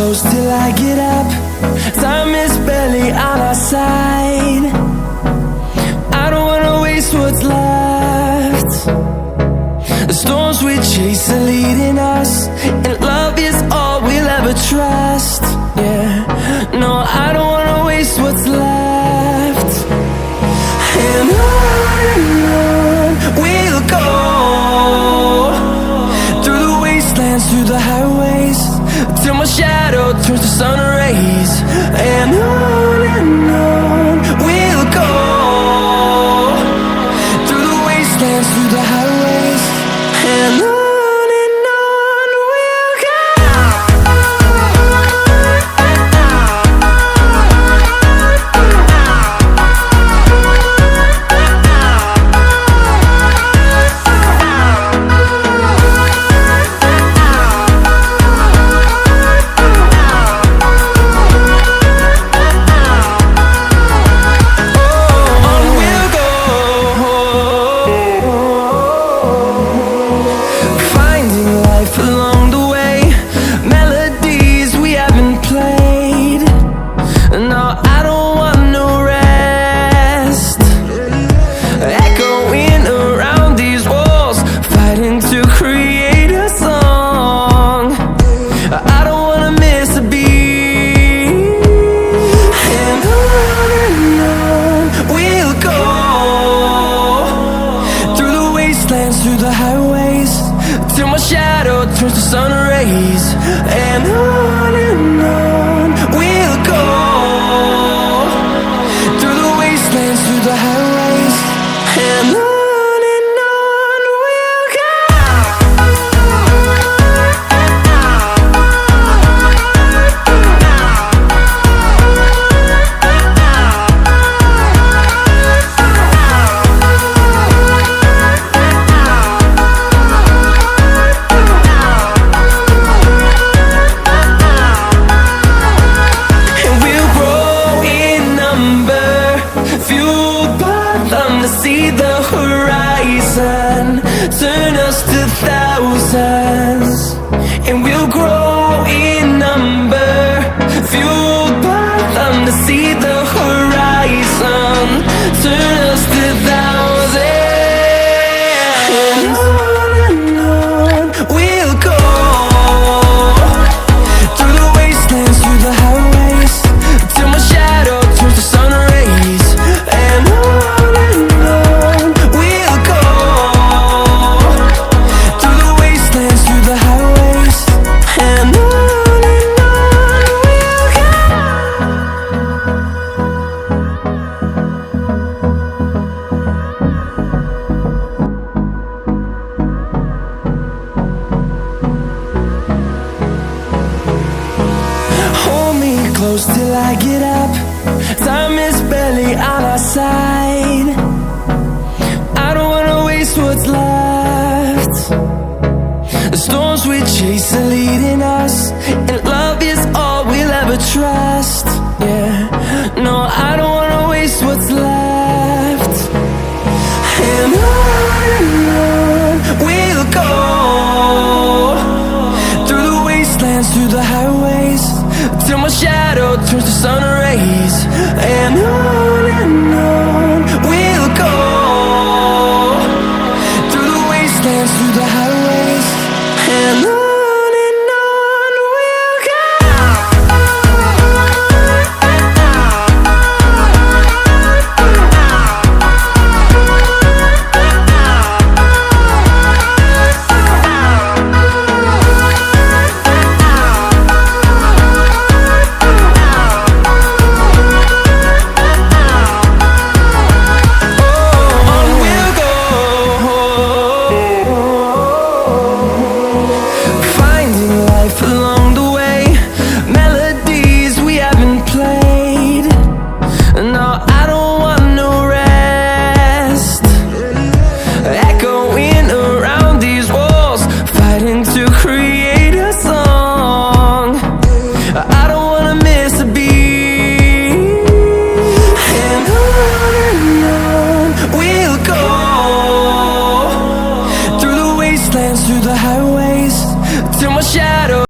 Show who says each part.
Speaker 1: close till I get up. Time is barely on our side. I don't wanna waste what's left. The storms we chase are leading us, and love is all we'll ever trust. Yeah, no, I don't wanna waste what's left. And on we'll go, through the wastelands, through the highways, till my shadow turns to sun rays. And on we'll go, through the wastelands, through the highways, and on. Through the highways, till my shadow turns to sun rays. And on we'll go, through the wastelands, through the highways, and on. See the horizon turn us to thousands, and we'll grow in number, fueled by them. To see the horizon turn us to thousands, and on we'll go, through the wastelands, through the highways, till my shadow turns to sun rays. And on close till I get up. Time is barely on our side. I don't wanna waste what's left. The storms we chase are leading us, and love is all we'll ever trust. Yeah, no, I don't wanna waste what's left. And on we'll go, through the wastelands, through the highways, till my shadow turns to sun rays. And on we'll go, through the wastelands, through the highways, and on. through the highways till my shadow